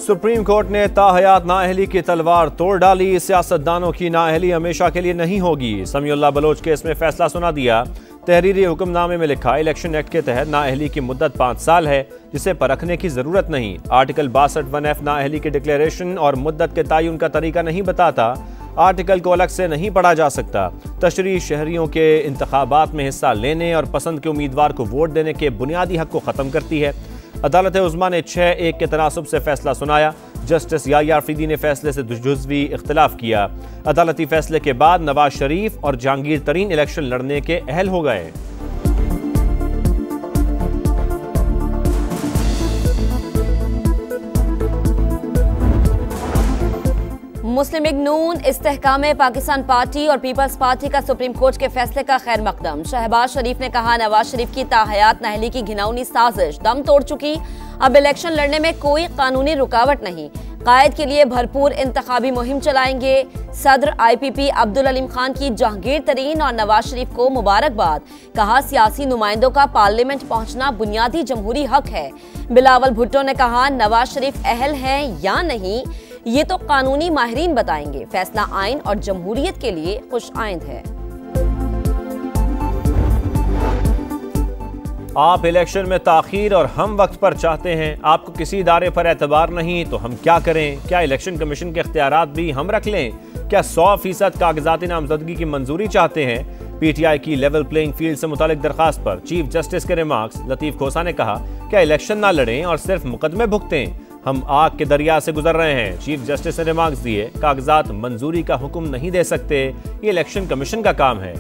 Supreme court ने ताहयात नाअहली की तलवार तोड़ डाली। सियासतदानों की नाअहली हमेशा के लिए नहीं होगी। समीउल्लाह बलोच केस में फैसला सुना दिया। तहरीरी हुक्मनामे में लिखा, इलेक्शन एक्ट के तहत नाअहली की मुद्दत 5 साल है, जिसे परखने की जरूरत नहीं। आर्टिकल 62(1)F नाअहली की डिक्लेरेशन और मुद्दत के तयन का तरीका नहीं बताता। आर्टिकल को अलग से नहीं पढ़ा जा सकता। तशरीह शहरियों के इंतखाबात में हिस्सा लेने और पसंद के उम्मीदवार को वोट देने के बुनियादी हक को ख़त्म करती है। अदालत उज़्मा ने 6-1 के तनासुब से फैसला सुनाया। जस्टिस याह्या अफरीदी ने फैसले से जुज़वी इख्तिलाफ किया। अदालती फैसले के बाद नवाज शरीफ और जहांगीर तरीन इलेक्शन लड़ने के अहल हो गए। मुस्लिम लीग नून, इस्तेहकाम पाकिस्तान पार्टी और पीपल्स पार्टी का सुप्रीम कोर्ट के फैसले का खैर मकदम। शहबाज शरीफ ने कहा, नवाज शरीफ की ताहयात नाअहली की घिनौनी साजिश दम तोड़ चुकी। अब इलेक्शन लड़ने में कोई कानूनी रुकावट नहीं। कायद के लिए भरपूर इंतखाबी मुहिम चलाएंगे। सदर IPP अब्दुल अलीम खान की जहांगीर तरीन और नवाज शरीफ को मुबारकबाद। कहा, सियासी नुमाइंदों का पार्लियामेंट पहुंचना बुनियादी जमहूरी हक है। बिलावल भुट्टो ने कहा, नवाज शरीफ अहल हैं या नहीं ये तो कानूनी माहिरीन बताएंगे। फैसला आइन और जमहूरियत के लिए खुश आइंद है। आप इलेक्शन में ताखीर और हम वक्त पर चाहते हैं। आपको किसी इदारे पर एतबार नहीं तो हम क्या करें? क्या इलेक्शन कमीशन के इख्तियारात भी हम रख लें? क्या 100% कागजाती नामजदगी की मंजूरी चाहते हैं? PTI की लेवल प्लेइंग फील्ड से मुतालिक दरखास्त पर चीफ जस्टिस के रिमार्क्स। लतीफ खोसा ने कहा, क्या इलेक्शन ना लड़ें और सिर्फ मुकदमे भुगतें? हम आग के दरिया से गुजर रहे हैं। चीफ जस्टिस ने रिमार्क्स दिए, कागजात मंजूरी का हुक्म नहीं दे सकते, ये इलेक्शन कमीशन का काम है।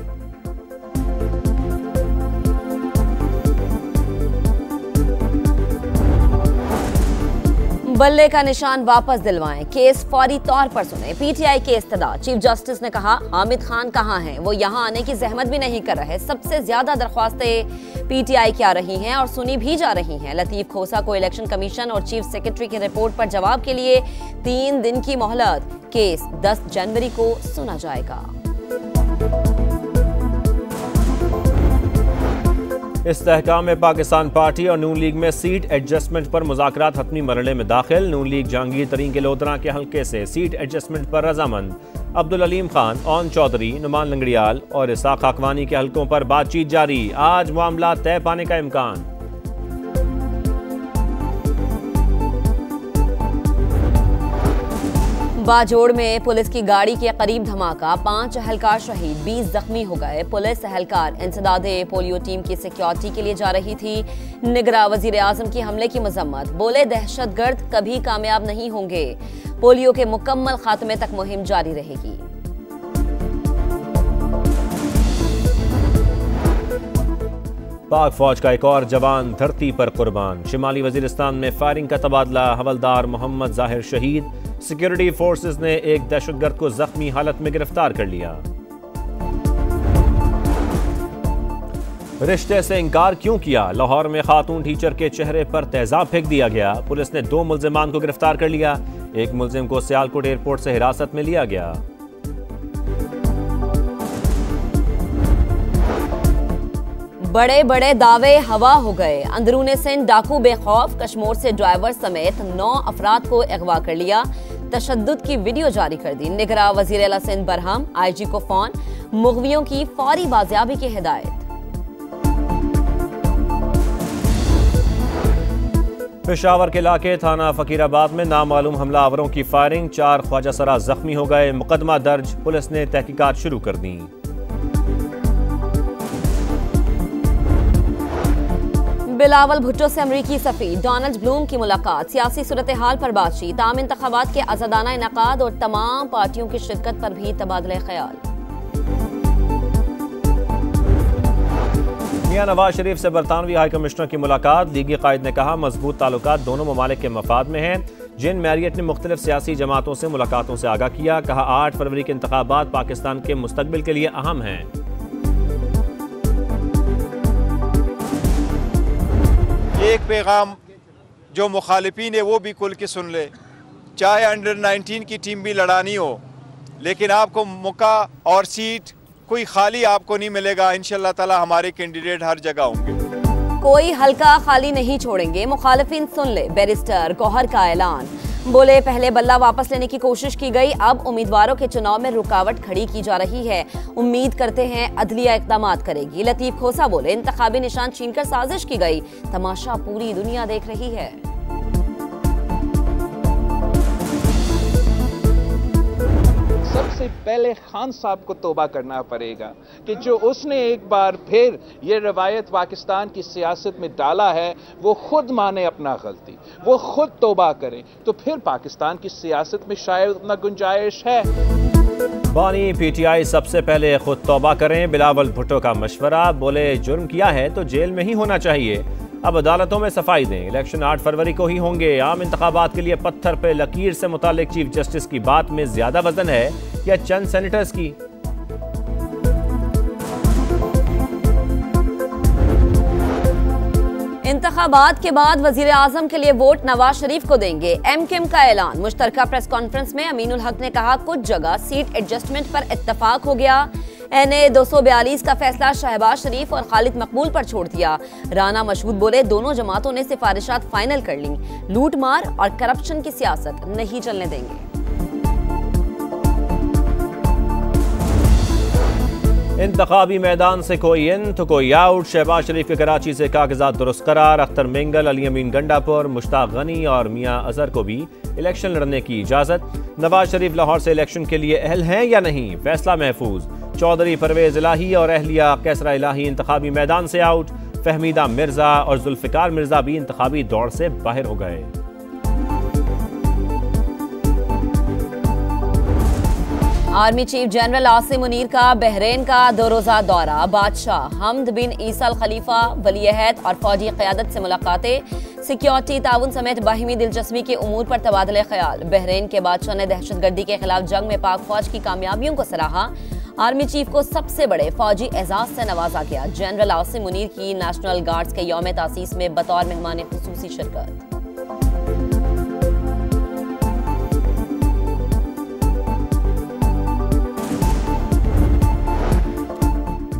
बल्ले का निशान वापस दिलवाएं, केस फौरी तौर पर सुने। PTI के इस्तदा। चीफ जस्टिस ने कहा, हामिद खान कहाँ हैं? वो यहाँ आने की जहमत भी नहीं कर रहे। सबसे ज्यादा दरख्वास्तें PTI की आ रही हैं और सुनी भी जा रही हैं। लतीफ खोसा को इलेक्शन कमीशन और चीफ सेक्रेटरी की रिपोर्ट पर जवाब के लिए 3 दिन की मोहलत। केस 10 जनवरी को सुना जाएगा। इस्तेहकाम पाकिस्तान पार्टी और नून लीग में सीट एडजस्टमेंट पर मुज़ाकरात हतमी मरहले में दाखिल। नून लीग जहांगीर तरीन के लोधरा के हल्के से सीट एडजस्टमेंट पर रजामंद। अब्दुल अलीम खान, ओन चौधरी, नुमान लंगड़ियाल और इसाक खाकवानी के हल्कों पर बातचीत जारी। आज मामला तय पाने का इम्कान। बाजोड़ में पुलिस की गाड़ी के करीब धमाका, 5 एहलकार शहीद, 20 जख्मी हो गए। पुलिस एहलकार इंसदादे पोलियो टीम की सिक्योरिटी के लिए जा रही थी। निगरां वजीर आजम की हमले की मजम्मत। बोले, दहशतगर्द कभी कामयाब नहीं होंगे। पोलियो के मुकम्मल खात्मे तक मुहिम जारी रहेगी। पाक फौज का एक और जवान धरती पर कुर्बान। शिमाली वजीरिस्तान में फायरिंग का तबादला, हवलदार मोहम्मद जाहिर शहीद। सिक्योरिटी फोर्सेस ने एक दहशतगर्द को जख्मी हालत में गिरफ्तार कर लिया। रिश्ते से इनकार क्यों किया? लाहौर में खातून टीचर के चेहरे पर तेजाब फेंक दिया गया। पुलिस ने 2 मुल्जिमान को गिरफ्तार कर लिया। एक मुल्जिम को सियालकोट एयरपोर्ट से हिरासत में लिया गया। बड़े बड़े दावे हवा हो गए। अंदरूने सिंध डाकू बेखौफ। कश्मीर से ड्राइवर समेत 9 अफराद को अगवा कर लिया। तशद्दुद की वीडियो जारी कर दी। निगरां वजीर आला सिंध बरहम, IG को फोन। मुग़वियों की फौरी बाजियाबी की हिदायत। पेशावर के इलाके थाना फकीराबाद में नामालूम हमलावरों की फायरिंग, 4 ख्वाजा सरा जख्मी हो गए। मुकदमा दर्ज, पुलिस ने तहकीकात शुरू कर दी। बिलावल भुट्टो से अमरीकी सफीर डोनाल्ड ब्लूम की मुलाकात। सियासी सूरत हाल पर बातचीत। आम इंतखाबात के आज़ादाना इनकाद और तमाम पार्टियों की शिरकत पर भी तबादला ख्याल। मियां नवाज शरीफ से बरतानवी हाई कमिश्नर की मुलाकात। लीगी कायद ने कहा, मजबूत ताल्लुकात दोनों ममालिक के मफाद में हैं। जिन मैरियट ने मुख्तलिफ सियासी जमातों से मुलाकातों से आगाह किया। कहा, 8 फरवरी के इंतखाबात पाकिस्तान के मुस्तकबिल के लिए अहम हैं। एक पैगाम जो मुखालिफिन है वो भी खुल के सुन ले। चाहे अंडर 19 की टीम भी लड़ानी हो, लेकिन आपको मौका और सीट कोई खाली आपको नहीं मिलेगा। इंशाअल्लाह ताला हमारे कैंडिडेट हर जगह होंगे। कोई हल्का खाली नहीं छोड़ेंगे। मुखालिफिन सुन ले। बैरिस्टर गौहर का ऐलान। बोले पहले बल्ला वापस लेने की कोशिश की गई, अब उम्मीदवारों के चुनाव में रुकावट खड़ी की जा रही है। उम्मीद करते हैं अदलिया इक़दामात करेगी। लतीफ खोसा बोले इंतखाबी निशान छीनकर साजिश की गई, तमाशा पूरी दुनिया देख रही है। सबसे पहले खान साहब को तौबा करना पड़ेगा कि जो उसने एक बार फिर ये रवायत पाकिस्तान की सियासत में डाला है, वो खुद माने अपना गलती, वो खुद तौबा करें, तो फिर पाकिस्तान की सियासत में शायद उतना गुंजाइश है। बानी पीटीआई सबसे पहले खुद तौबा करें, बिलावल भुट्टो का मशवरा। बोले जुर्म किया है तो जेल में ही होना चाहिए, अब अदालतों में सफाई दें। इलेक्शन 8 फरवरी को ही होंगे। आम इंतखाबात के लिए पत्थर पे लकीर से मुतालिक चीफ जस्टिस की बात में ज्यादा वजन है या चंद सेनेटर्स की? इंतखाबात के बाद वजीर आजम के लिए वोट नवाज शरीफ को देंगे, एमक्यूएम का ऐलान। मुश्तरका प्रेस कॉन्फ्रेंस में अमीनुल हक ने कहा कुछ जगह सीट एडजस्टमेंट पर इत्तफाक हो गया। एनए 242 का फैसला शहबाज शरीफ और खालिद मकबूल पर छोड़ दिया। राना मशहूद बोले दोनों जमातों ने सिफारिशात फाइनल कर ली, लूट मार और करप्शन की सियासत नहीं चलने देंगे। इंतखाबी मैदान से कोई इन तो कोई आउट। शहबाज शरीफ के कराची से कागजात दुरुस्त करार। अख्तर मेंगल, अली अमीन गंडापुर, मुश्ताक गनी और मियां अजहर को भी इलेक्शन लड़ने की इजाजत। नवाज शरीफ लाहौर से इलेक्शन के लिए अहल हैं या नहीं, फैसला महफूज। चौधरी परवेज इलाही और अहलिया कैसरा इलाही इंतखाबी मैदान से आउट। फहमीदा मिर्जा और जुल्फिकार मिर्जा भी इंतखाबी दौड़ से बाहर हो गए। Army chief general Asim Munir का बहरीन का 2 रोज़ा दौरा। बादशाह हमद बिन ईसा अल खलीफा, वली अहद और फौजी क़यादत से मुलाकातें। सिक्योरिटी ताउन समेत बाहिमी दिलचस्पी के उमूर पर तबादले ख्याल। बहरीन के बादशाह ने दहशतगर्दी के खिलाफ जंग में पाक फौज की कामयाबियों को सराहा। आर्मी चीफ को सबसे बड़े फौजी एजाज से नवाजा गया। जनरल आसिम मुनीर की नेशनल गार्ड्स के यौम तासीस में बतौर मेहमान खुसूसी शिरकत।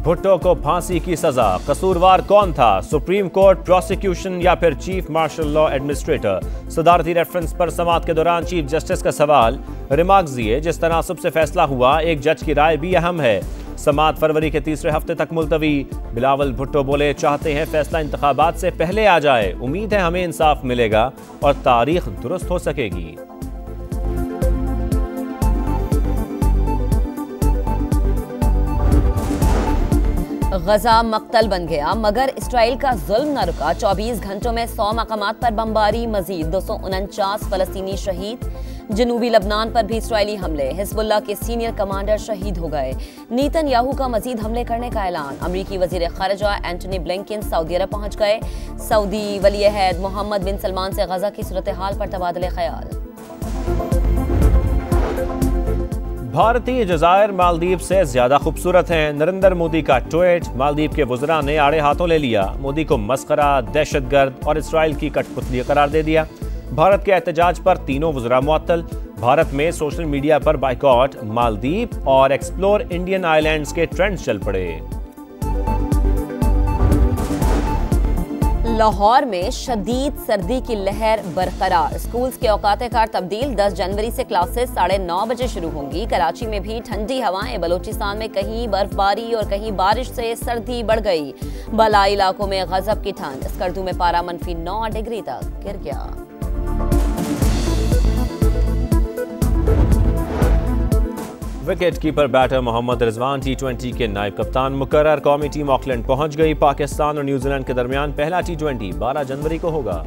भुट्टो को फांसी की सजा, कसूरवार कौन था? सुप्रीम कोर्ट, प्रोसिक्यूशन या फिर चीफ मार्शल लॉ एडमिनिस्ट्रेटर? सदारती रेफरेंस पर समाअत के दौरान चीफ जस्टिस का सवाल। रिमार्क्स दिए जिस तनासुब से फैसला हुआ, एक जज की राय भी अहम है। समाअत फरवरी के तीसरे हफ्ते तक मुलतवी। बिलावल भुट्टो बोले चाहते हैं फैसला इंतखाबात से पहले आ जाए, उम्मीद है हमें इंसाफ मिलेगा और तारीख दुरुस्त हो सकेगी। गजा मक्तल बन गया मगर इसराइल का जुल्म न रुका। 24 घंटों में 100 मकामात पर बमबारी, मजीद 249 फलस्तीनी शहीद। जनूबी लबनान पर भी इसराइली हमले, हिजबुल्लाह के सीनियर कमांडर शहीद हो गए। नेतन्याहू का मजीद हमले करने का ऐलान। अमरीकी वजीर खारजा एंटनी ब्लिंकन सऊदी अरब पहुंच गए। सऊदी वली अहद मोहम्मद बिन सलमान से गजा की सूरत हाल पर तबादले ख्याल। भारतीय जजायर मालदीव से ज्यादा खूबसूरत हैं, नरेंद्र मोदी का ट्वीट। मालदीव के वज़रा ने आड़े हाथों ले लिया, मोदी को मस्खरा, दहशतगर्द और इसराइल की कठपुतली करार दे दिया। भारत के एहतजाज पर तीनों वज़रा मुअत्तल। भारत में सोशल मीडिया पर बाइकॉट, मालदीव और एक्सप्लोर इंडियन आइलैंड्स के ट्रेंड्स चल पड़े। लाहौर में शदीद सर्दी की लहर बरकरार। स्कूल्स के औकात कार तब्दील। 10 जनवरी से क्लासेस 9:30 बजे शुरू होंगी। कराची में भी ठंडी हवाएं। बलोचिस्तान में कहीं बर्फबारी और कहीं बारिश से सर्दी बढ़ गई। बलाई इलाकों में गजब की ठंड। स्कर्दू में पारा -9 डिग्री तक गिर गया। Wicket keeper batter Mohammad Rizwan T20 के नायब कप्तान मुकर्रर। कौमी टीम ऑकलैंड पहुंच गई। पाकिस्तान और न्यूजीलैंड के दरमियान पहला T20 12 जनवरी को होगा।